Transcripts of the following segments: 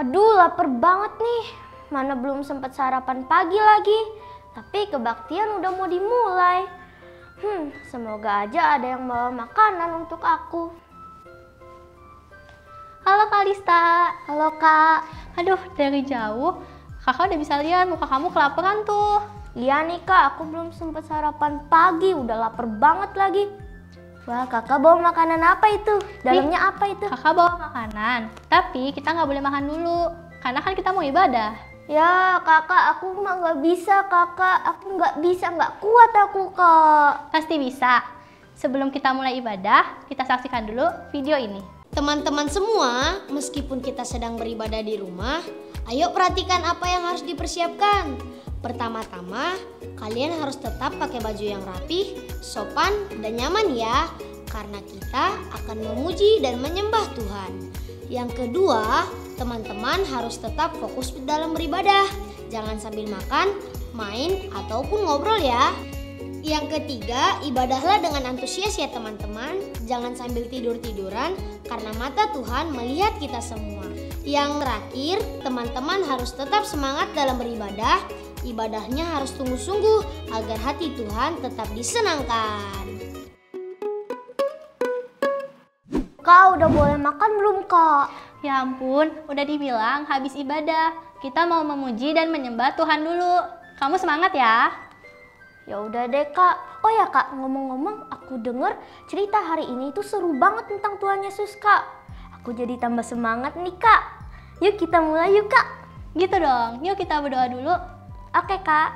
Aduh, lapar banget nih. Mana belum sempat sarapan pagi lagi. Tapi kebaktian udah mau dimulai. Semoga aja ada yang bawa makanan untuk aku. Halo Kak Lista. Halo Kak. Aduh, dari jauh kakak udah bisa lihat muka kamu kelaparan tuh. Iya nih Kak, aku belum sempat sarapan pagi. Udah lapar banget lagi. Wah, kakak bawa makanan apa itu? Dalamnya apa itu? Kakak bawa makanan, tapi kita nggak boleh makan dulu. Karena kan kita mau ibadah. Ya kakak, aku mah nggak bisa kakak. Aku nggak bisa, nggak kuat aku Kak. Pasti bisa. Sebelum kita mulai ibadah, kita saksikan dulu video ini. Teman-teman semua, meskipun kita sedang beribadah di rumah, ayo perhatikan apa yang harus dipersiapkan. Pertama-tama, kalian harus tetap pakai baju yang rapih, sopan, dan nyaman ya. Karena kita akan memuji dan menyembah Tuhan. Yang kedua, teman-teman harus tetap fokus dalam beribadah. Jangan sambil makan, main, ataupun ngobrol ya. Yang ketiga, ibadahlah dengan antusias ya teman-teman. Jangan sambil tidur-tiduran karena mata Tuhan melihat kita semua. Yang terakhir, teman-teman harus tetap semangat dalam beribadah. Ibadahnya harus sungguh-sungguh agar hati Tuhan tetap disenangkan. Kak, udah boleh makan belum Kak? Ya ampun, udah dibilang habis ibadah. Kita mau memuji dan menyembah Tuhan dulu. Kamu semangat ya? Ya udah deh Kak. Oh ya Kak, ngomong-ngomong aku denger cerita hari ini itu seru banget tentang Tuhan Yesus Kak. Aku jadi tambah semangat nih Kak. Yuk kita mulai yuk Kak. Gitu dong, yuk kita berdoa dulu. Oke Kak.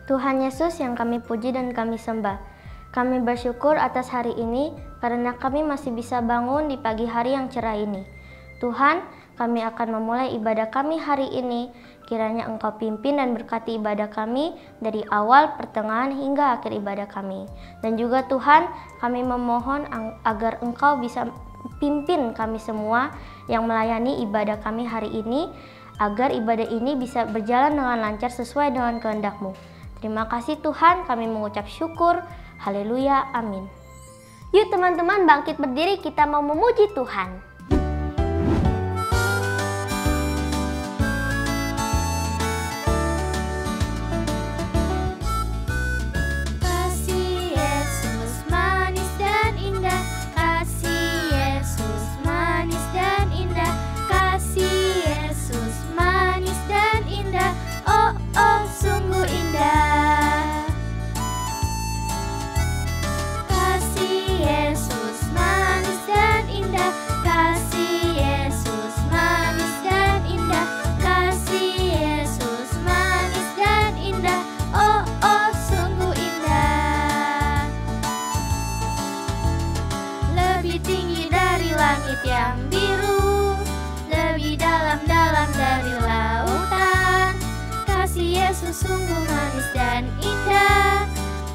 Tuhan Yesus yang kami puji dan kami sembah. Kami bersyukur atas hari ini karena kami masih bisa bangun di pagi hari yang cerah ini. Tuhan, kami akan memulai ibadah kami hari ini. Kiranya Engkau pimpin dan berkati ibadah kami dari awal, pertengahan hingga akhir ibadah kami. Dan juga Tuhan, kami memohon agar Engkau bisa pimpin kami semua yang melayani ibadah kami hari ini, agar ibadah ini bisa berjalan dengan lancar sesuai dengan kehendak-Mu. Terima kasih Tuhan, kami mengucap syukur. Haleluya, amin. Yuk teman-teman bangkit berdiri, kita mau memuji Tuhan. Yang biru, lebih dalam-dalam dari lautan. Kasih Yesus sungguh manis dan indah.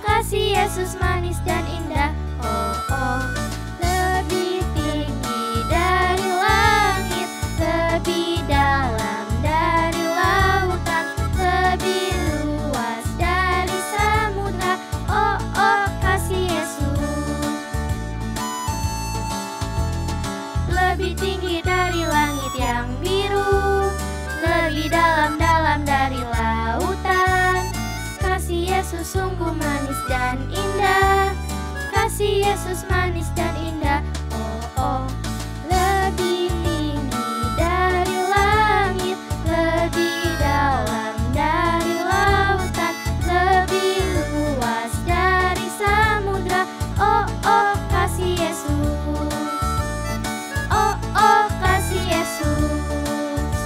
Kasih Yesus manis dan indah. Oh, oh. Lebih tinggi dari langit, lebih dalam dari lautan, lebih luas dari samudra. Oh, oh, kasih Yesus. Lebih tinggi dari langit yang biru, lebih dalam-dalam dari lautan. Kasih Yesus sungguh manis dan indah. Kasih Yesus manis dan indah. Oh, oh. Lebih tinggi dari langit, lebih dalam dari lautan, lebih luas dari samudra. Oh, oh, kasih Yesus. Oh, oh, kasih Yesus.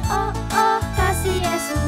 Oh, oh, kasih Yesus.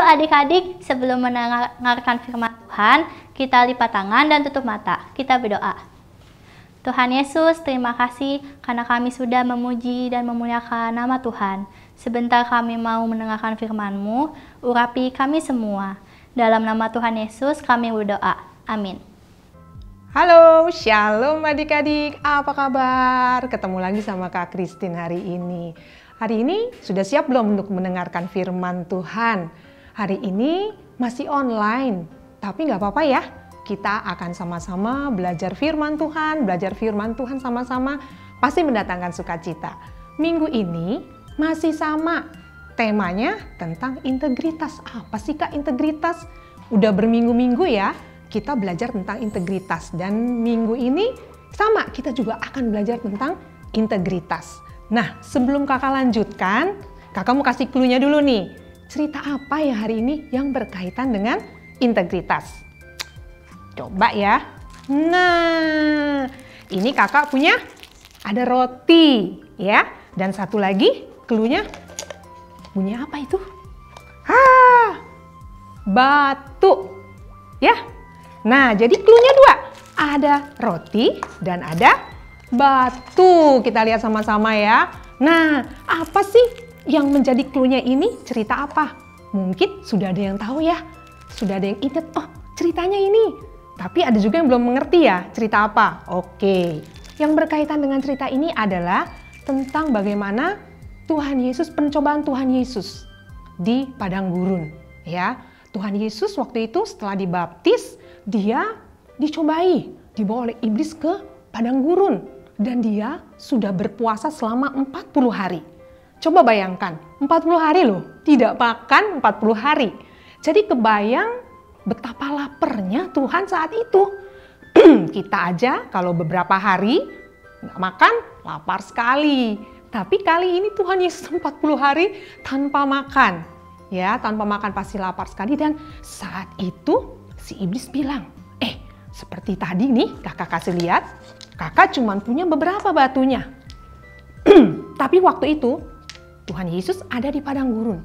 adik-adik, sebelum mendengarkan firman Tuhan, kita lipat tangan dan tutup mata. Kita berdoa. Tuhan Yesus, terima kasih karena kami sudah memuji dan memuliakan nama Tuhan. Sebentar kami mau mendengarkan firman-Mu, urapi kami semua. Dalam nama Tuhan Yesus kami berdoa. Amin. Halo, shalom adik-adik, apa kabar? Ketemu lagi sama Kak Christine hari ini. Hari ini sudah siap belum untuk mendengarkan firman Tuhan? Hari ini masih online, tapi nggak apa-apa ya. Kita akan sama-sama belajar firman Tuhan sama-sama pasti mendatangkan sukacita. Minggu ini masih sama, temanya tentang integritas. Apa sih Kak integritas? Udah berminggu-minggu ya kita belajar tentang integritas, dan minggu ini sama, kita juga akan belajar tentang integritas. Nah, sebelum kakak lanjutkan, kakak mau kasih clue-nya dulu nih. Cerita apa ya hari ini yang berkaitan dengan integritas? Coba ya. Nah, ini kakak punya ada roti ya, dan satu lagi clue-nya punya apa itu? Batu ya. Nah, jadi clue-nya dua. Ada roti dan ada batu. Kita lihat sama-sama ya. Nah, apa sih yang menjadi clue-nya ini? Cerita apa? Mungkin sudah ada yang tahu ya. Sudah ada yang ingat, oh ceritanya ini. Tapi ada juga yang belum mengerti ya, cerita apa? Oke. Yang berkaitan dengan cerita ini adalah tentang bagaimana Tuhan Yesus, pencobaan Tuhan Yesus di padang gurun. Ya, Tuhan Yesus waktu itu setelah dibaptis, dia dicobai, dibawa oleh iblis ke padang gurun. Dan dia sudah berpuasa selama 40 hari. Coba bayangkan, 40 hari loh, tidak makan 40 hari. Jadi kebayang betapa laparnya Tuhan saat itu. Kita aja kalau beberapa hari nggak makan, lapar sekali. Tapi kali ini Tuhan Yesus 40 hari tanpa makan. Ya, tanpa makan pasti lapar sekali. Dan saat itu si iblis bilang, seperti tadi nih kakak kasih lihat, kakak cuma punya beberapa batunya. Tapi waktu itu Tuhan Yesus ada di padang gurun.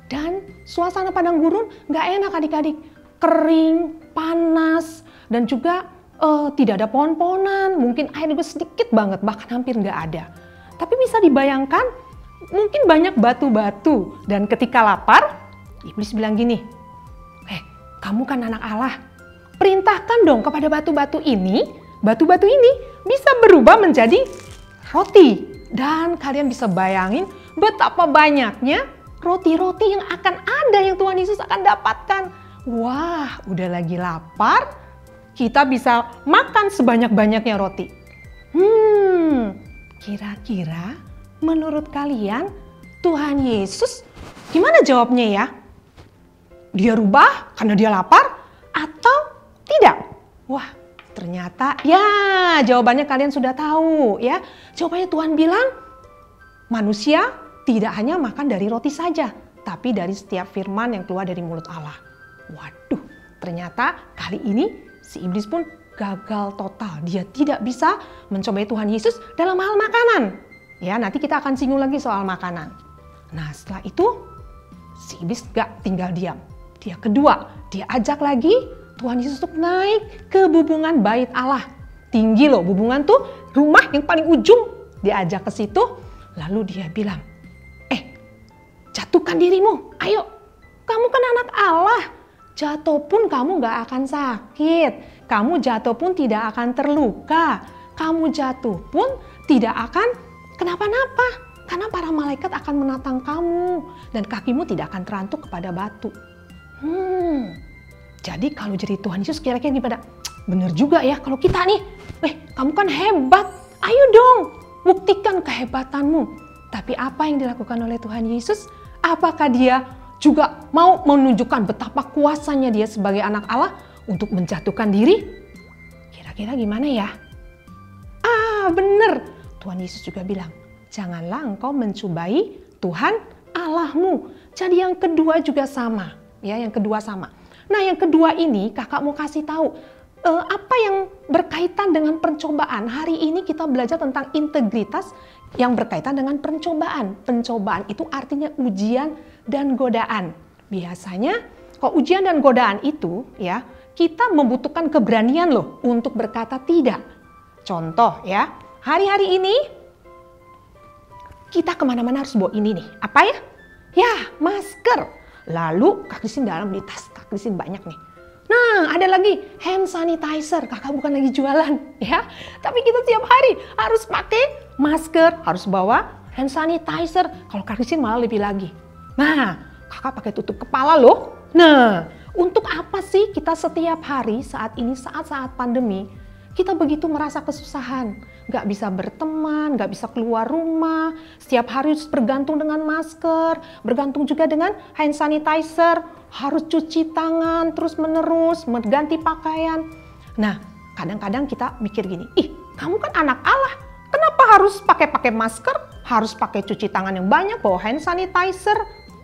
Dan suasana padang gurun nggak enak adik-adik. Kering, panas, dan juga tidak ada pohon-pohonan. Mungkin air juga sedikit banget, bahkan hampir nggak ada. Tapi bisa dibayangkan mungkin banyak batu-batu. Dan ketika lapar, iblis bilang gini, kamu kan anak Allah, perintahkan dong kepada batu-batu ini bisa berubah menjadi roti. Dan kalian bisa bayangin betapa banyaknya roti-roti yang akan ada, yang Tuhan Yesus akan dapatkan. Wah, udah lagi lapar, kita bisa makan sebanyak-banyaknya roti. Kira-kira menurut kalian Tuhan Yesus gimana jawabnya ya? Dia rubah karena dia lapar atau tidak? Wah, ternyata ya jawabannya kalian sudah tahu ya. Jawabannya Tuhan bilang manusia tidak hanya makan dari roti saja, tapi dari setiap firman yang keluar dari mulut Allah. Waduh, ternyata kali ini si iblis pun gagal total. Dia tidak bisa mencobai Tuhan Yesus dalam hal makanan. Ya, nanti kita akan singgung lagi soal makanan. Nah, setelah itu si iblis gak tinggal diam. Dia ajak lagi Tuhan Yesus untuk naik ke bubungan bait Allah. Tinggi loh, bubungan tuh rumah yang paling ujung. Dia ajak ke situ, lalu dia bilang, jatuhkan dirimu, ayo, kamu kan anak Allah. Jatuh pun kamu gak akan sakit. Kamu jatuh pun tidak akan terluka. Kamu jatuh pun tidak akan kenapa-napa. Karena para malaikat akan menatang kamu. Dan kakimu tidak akan terantuk kepada batu. Jadi kalau jadi Tuhan Yesus kira-kira gimana? Bener juga ya kalau kita nih. Kamu kan hebat. Ayo dong, buktikan kehebatanmu. Tapi apa yang dilakukan oleh Tuhan Yesus? Apakah dia juga mau menunjukkan betapa kuasanya dia sebagai anak Allah untuk menjatuhkan diri? Kira-kira gimana ya? Bener. Tuhan Yesus juga bilang, janganlah engkau mencobai Tuhan Allahmu. Jadi yang kedua juga sama. Ya, yang kedua sama. Nah, yang kedua ini kakak mau kasih tahu apa yang berkaitan dengan pencobaan. Hari ini kita belajar tentang integritas yang berkaitan dengan pencobaan. Pencobaan itu artinya ujian dan godaan. Biasanya kalau ujian dan godaan itu ya, kita membutuhkan keberanian loh untuk berkata tidak. Contoh ya, hari-hari ini kita kemana-mana harus bawa ini nih. Apa ya? Ya, masker. Lalu Kak Christine dalam di tas Kak Christine banyak nih. Nah, ada lagi hand sanitizer. Kakak bukan lagi jualan ya. Tapi kita tiap hari harus pakai masker, harus bawa hand sanitizer. Kalau Kak Christine malah lebih lagi. Nah, kakak pakai tutup kepala loh. Nah, untuk apa sih kita setiap hari saat ini, saat-saat pandemi, kita begitu merasa kesusahan. Gak bisa berteman, gak bisa keluar rumah, setiap hari harus bergantung dengan masker, bergantung juga dengan hand sanitizer, harus cuci tangan terus-menerus, mengganti pakaian. Nah, kadang-kadang kita mikir gini, ih kamu kan anak Allah, kenapa harus pakai masker, harus pakai cuci tangan yang banyak, bawa hand sanitizer,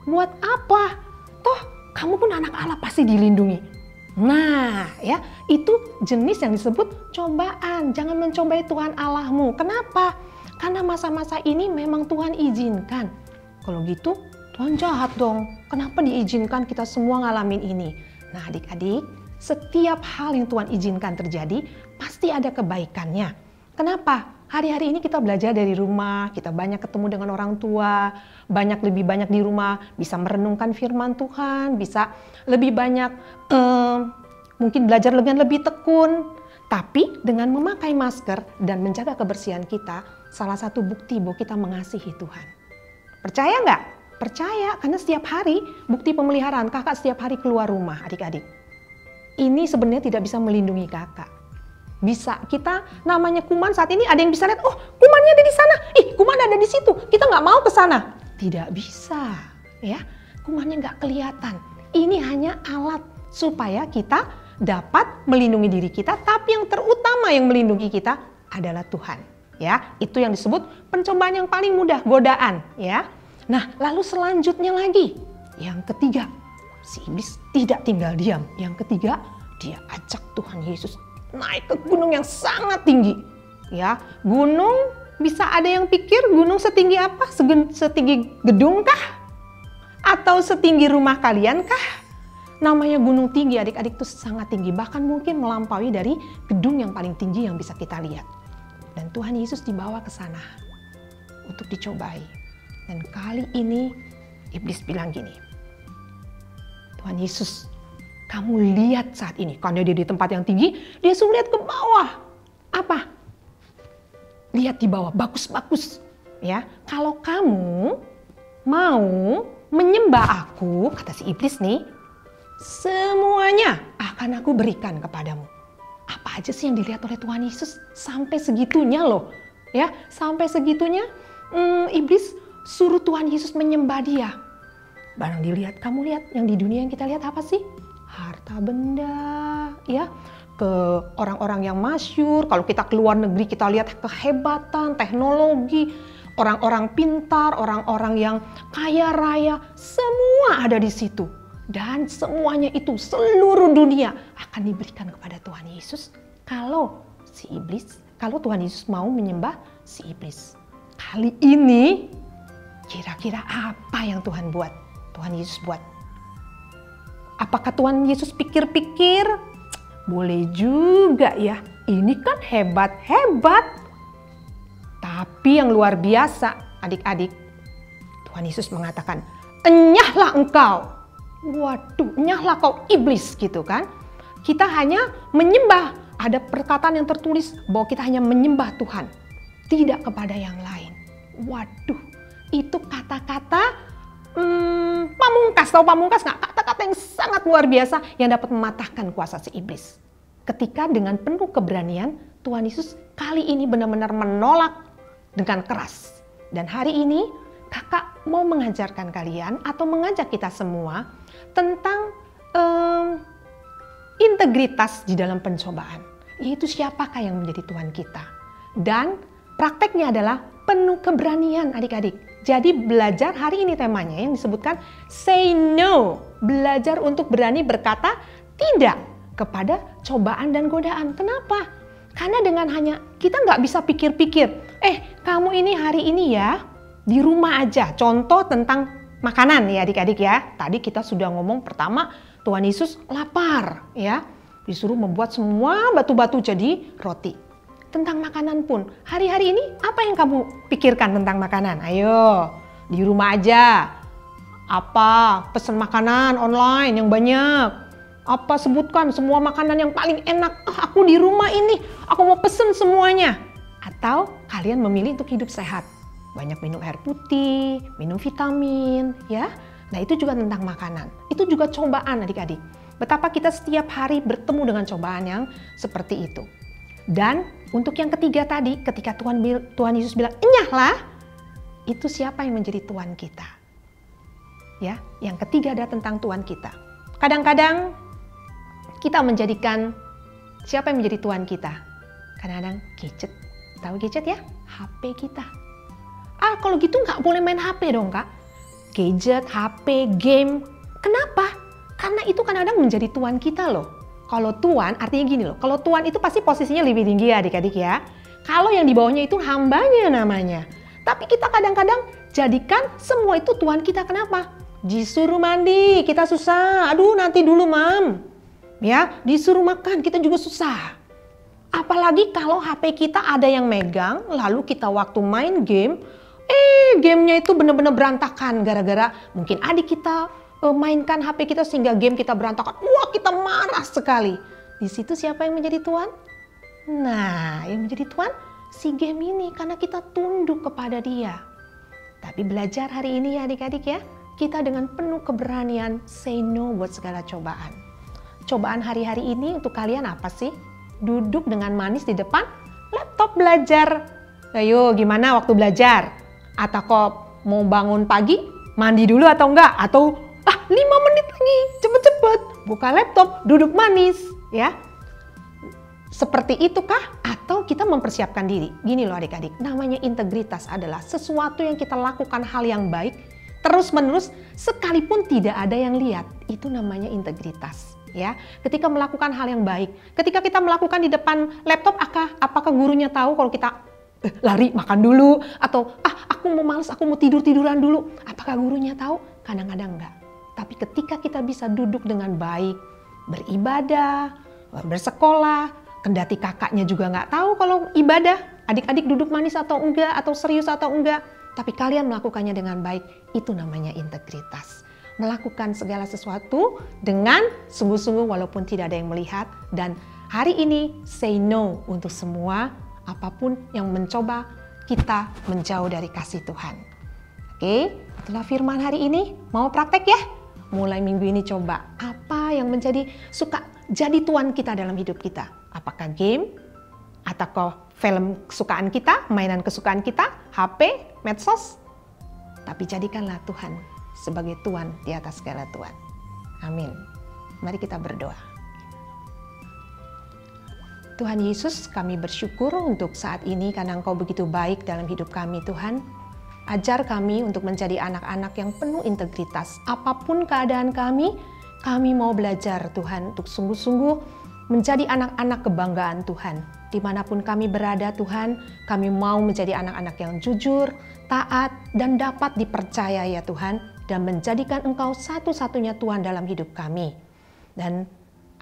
buat apa? Toh kamu pun anak Allah pasti dilindungi. Nah ya, itu jenis yang disebut cobaan. Jangan mencobai Tuhan Allahmu. Kenapa? Karena masa-masa ini memang Tuhan izinkan. Kalau gitu Tuhan jahat dong. Kenapa diizinkan kita semua ngalamin ini? Nah adik-adik, setiap hal yang Tuhan izinkan terjadi pasti ada kebaikannya. Kenapa? Hari-hari ini kita belajar dari rumah, kita banyak ketemu dengan orang tua, lebih banyak di rumah, bisa merenungkan firman Tuhan, bisa lebih banyak mungkin belajar dengan lebih tekun. Tapi dengan memakai masker dan menjaga kebersihan kita, salah satu bukti bahwa kita mengasihi Tuhan. Percaya nggak? Percaya, karena setiap hari bukti pemeliharaan kakak setiap hari keluar rumah adik-adik. Ini sebenarnya tidak bisa melindungi kakak. Bisa, kita namanya kuman saat ini ada yang bisa lihat, oh kumannya ada di sana, ih kuman ada di situ, kita nggak mau ke sana. Tidak bisa, ya kumannya nggak kelihatan. Ini hanya alat supaya kita dapat melindungi diri kita, tapi yang terutama yang melindungi kita adalah Tuhan. Ya, itu yang disebut pencobaan yang paling mudah, godaan. Ya, nah lalu selanjutnya lagi, yang ketiga, si iblis tidak tinggal diam. Yang ketiga, dia ajak Tuhan Yesus naik ke gunung yang sangat tinggi. Ya, gunung bisa ada yang pikir gunung setinggi apa? Setinggi gedung kah? Atau setinggi rumah kalian kah? Namanya gunung tinggi adik-adik itu sangat tinggi. Bahkan mungkin melampaui dari gedung yang paling tinggi yang bisa kita lihat. Dan Tuhan Yesus dibawa ke sana untuk dicobai. Dan kali ini iblis bilang gini, Tuhan Yesus, kamu lihat saat ini, karena dia di tempat yang tinggi, dia suruh lihat ke bawah. Apa? Lihat di bawah, bagus-bagus. Ya, kalau kamu mau menyembah aku, kata si iblis nih, semuanya akan aku berikan kepadamu. Apa aja sih yang dilihat oleh Tuhan Yesus? Sampai segitunya loh. Ya, sampai segitunya iblis suruh Tuhan Yesus menyembah dia. Barang dilihat, kamu lihat yang di dunia yang kita lihat apa sih? Harta benda, ya, ke orang-orang yang masyhur. Kalau kita keluar negeri kita lihat kehebatan, teknologi, orang-orang pintar, orang-orang yang kaya raya, semua ada di situ. Dan semuanya itu seluruh dunia akan diberikan kepada Tuhan Yesus kalau Tuhan Yesus mau menyembah si iblis. Kali ini kira-kira apa yang Tuhan Yesus buat? Apakah Tuhan Yesus pikir-pikir? Boleh juga ya, ini kan hebat-hebat. Tapi yang luar biasa adik-adik, Tuhan Yesus mengatakan, enyahlah engkau. Waduh, enyahlah kau iblis gitu kan. Kita hanya menyembah, ada perkataan yang tertulis bahwa kita hanya menyembah Tuhan, tidak kepada yang lain. Waduh, itu kata-kata pamungkas, tahu pamungkas nggak? Kata-kata yang sangat luar biasa yang dapat mematahkan kuasa si iblis. Ketika dengan penuh keberanian Tuhan Yesus kali ini benar-benar menolak dengan keras. Dan hari ini kakak mau mengajarkan kalian atau mengajak kita semua tentang integritas di dalam pencobaan. Yaitu siapakah yang menjadi Tuhan kita. Dan prakteknya adalah penuh keberanian adik-adik. Jadi belajar hari ini temanya yang disebutkan say no. Belajar untuk berani berkata tidak kepada cobaan dan godaan. Kenapa? Karena dengan hanya kita nggak bisa pikir-pikir. Kamu ini hari ini ya di rumah aja. Contoh tentang makanan ya adik-adik ya. Tadi kita sudah ngomong pertama Tuhan Yesus lapar ya. Disuruh membuat semua batu-batu jadi roti. Tentang makanan pun, hari-hari ini apa yang kamu pikirkan tentang makanan? Ayo, di rumah aja. Apa? Pesan makanan online yang banyak. Apa sebutkan semua makanan yang paling enak. Aku di rumah ini, aku mau pesen semuanya. Atau kalian memilih untuk hidup sehat. Banyak minum air putih, minum vitamin, ya. Nah itu juga tentang makanan. Itu juga cobaan adik-adik. Betapa kita setiap hari bertemu dengan cobaan yang seperti itu. Dan untuk yang ketiga tadi, ketika Tuhan Yesus bilang, enyahlah, itu siapa yang menjadi Tuhan kita? Ya, yang ketiga ada tentang Tuhan kita. Kadang-kadang kita menjadikan siapa yang menjadi Tuhan kita? Kadang-kadang gadget. Tahu gadget ya? HP kita. Kalau gitu nggak boleh main HP dong kak. Gadget, HP, game. Kenapa? Karena itu kadang-kadang menjadi Tuhan kita loh. Kalau Tuhan artinya gini loh. Kalau Tuhan itu pasti posisinya lebih tinggi ya adik-adik ya. Kalau yang di bawahnya itu hambanya namanya. Tapi kita kadang-kadang jadikan semua itu Tuhan kita. Kenapa? Disuruh mandi, kita susah. Aduh nanti dulu mam. Ya, disuruh makan, kita juga susah. Apalagi kalau HP kita ada yang megang, lalu kita waktu main game, gamenya itu benar-benar berantakan gara-gara mungkin adik kita mainkan HP kita sehingga game kita berantakan. Wah, kita marah sekali. Di situ siapa yang menjadi Tuhan? Nah, yang menjadi Tuhan si game ini karena kita tunduk kepada dia. Tapi belajar hari ini ya adik-adik ya, kita dengan penuh keberanian say no buat segala cobaan. Cobaan hari-hari ini untuk kalian apa sih? Duduk dengan manis di depan laptop belajar. Ayo gimana waktu belajar? Atau kok mau bangun pagi, mandi dulu atau enggak? Atau 5 menit lagi, cepet-cepet buka laptop, duduk manis ya. Seperti itu kah? Atau kita mempersiapkan diri? Gini loh adik-adik, namanya integritas adalah sesuatu yang kita lakukan hal yang baik terus-menerus sekalipun tidak ada yang lihat. Itu namanya integritas. Ya, ketika melakukan hal yang baik, ketika kita melakukan di depan laptop, apakah gurunya tahu kalau kita lari makan dulu atau aku mau malas, aku mau tiduran dulu? Apakah gurunya tahu? Kadang-kadang enggak. Tapi ketika kita bisa duduk dengan baik, beribadah, bersekolah, kendati kakaknya juga nggak tahu kalau ibadah, adik-adik duduk manis atau enggak, atau serius atau enggak, tapi kalian melakukannya dengan baik, itu namanya integritas. Melakukan segala sesuatu dengan sungguh-sungguh walaupun tidak ada yang melihat. Dan hari ini say no untuk semua apapun yang mencoba kita menjauh dari kasih Tuhan. Oke, itulah firman hari ini. Mau praktek ya? Mulai minggu ini coba apa yang menjadi suka jadi Tuhan kita dalam hidup kita. Apakah game? Atau film kesukaan kita, mainan kesukaan kita, HP, medsos? Tapi jadikanlah Tuhan sebagai Tuhan di atas segala Tuhan. Amin. Mari kita berdoa. Tuhan Yesus, kami bersyukur untuk saat ini karena Engkau begitu baik dalam hidup kami Tuhan. Ajar kami untuk menjadi anak-anak yang penuh integritas. Apapun keadaan kami mau belajar Tuhan untuk sungguh-sungguh menjadi anak-anak kebanggaan Tuhan. Dimanapun kami berada Tuhan, kami mau menjadi anak-anak yang jujur, taat, dan dapat dipercaya ya Tuhan. Dan menjadikan Engkau satu-satunya Tuhan dalam hidup kami. Dan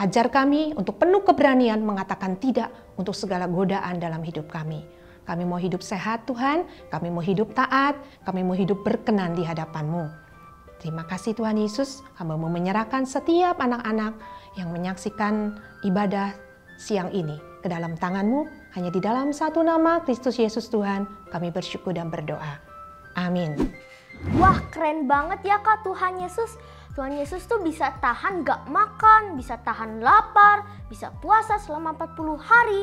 ajar kami untuk penuh keberanian mengatakan tidak untuk segala godaan dalam hidup kami. Kami mau hidup sehat Tuhan, kami mau hidup taat, kami mau hidup berkenan di hadapan-Mu. Terima kasih Tuhan Yesus, hamba-Mu menyerahkan setiap anak-anak yang menyaksikan ibadah siang ini ke dalam tangan-Mu. Hanya di dalam satu nama Kristus Yesus Tuhan, kami bersyukur dan berdoa. Amin. Wah, keren banget ya Kak Tuhan Yesus. Tuhan Yesus tuh bisa tahan gak makan, bisa tahan lapar, bisa puasa selama 40 hari.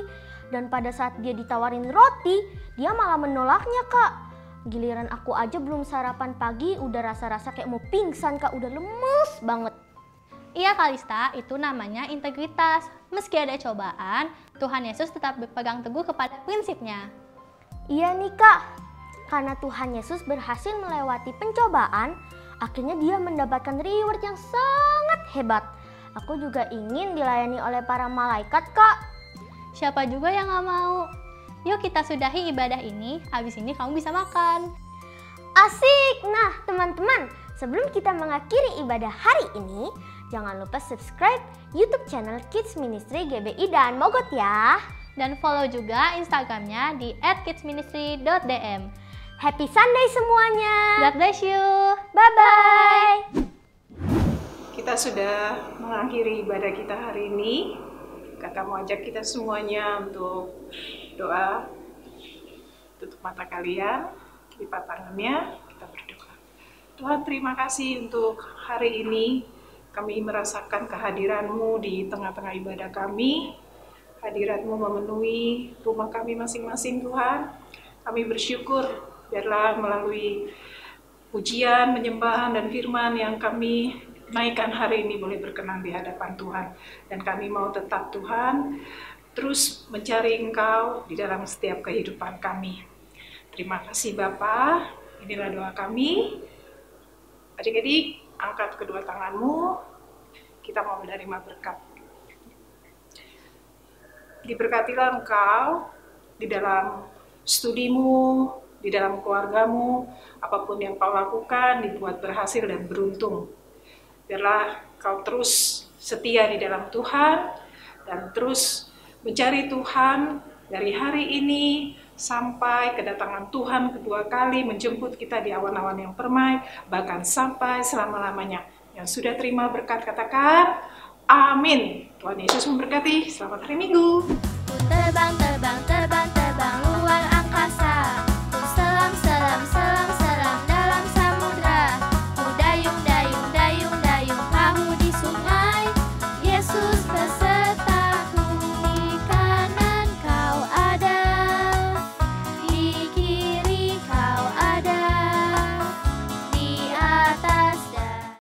Dan pada saat dia ditawarin roti, dia malah menolaknya Kak. Giliran aku aja belum sarapan pagi, udah rasa-rasa kayak mau pingsan Kak, udah lemes banget. Iya Kalista, itu namanya integritas. Meski ada cobaan, Tuhan Yesus tetap berpegang teguh kepada prinsipnya. Iya nih Kak, karena Tuhan Yesus berhasil melewati pencobaan, akhirnya dia mendapatkan reward yang sangat hebat. Aku juga ingin dilayani oleh para malaikat Kak. Siapa juga yang gak mau? Yuk kita sudahi ibadah ini, habis ini kamu bisa makan. Asik! Nah teman-teman, sebelum kita mengakhiri ibadah hari ini, Jangan lupa subscribe YouTube channel Kids Ministry GBI dan Mogot ya. Dan follow juga Instagramnya di @kidsministry.dm. Happy Sunday semuanya. God bless you. Bye-bye. Kita sudah mengakhiri ibadah kita hari ini. Kakak mau ajak kita semuanya untuk doa. Tutup mata kalian, lipat tangannya, kita berdoa. Tuhan, terima kasih untuk hari ini. Kami merasakan kehadiran-Mu di tengah-tengah ibadah kami. Hadirat-Mu memenuhi rumah kami masing-masing, Tuhan. Kami bersyukur, biarlah melalui pujian, penyembahan, dan firman yang kami naikkan hari ini boleh berkenan di hadapan Tuhan. Dan kami mau tetap, Tuhan, terus mencari Engkau di dalam setiap kehidupan kami. Terima kasih Bapa. Inilah doa kami. Adik-adik, angkat kedua tanganmu. Kita mau menerima berkat. Diberkatilah engkau di dalam studimu, di dalam keluargamu, apapun yang kau lakukan dibuat berhasil dan beruntung. Biarlah kau terus setia di dalam Tuhan dan terus mencari Tuhan dari hari ini sampai kedatangan Tuhan kedua kali menjemput kita di awan-awan yang permai, bahkan sampai selama-lamanya. Yang sudah terima berkat katakan, amin. Tuhan Yesus memberkati. Selamat hari Minggu. Terbang-terbang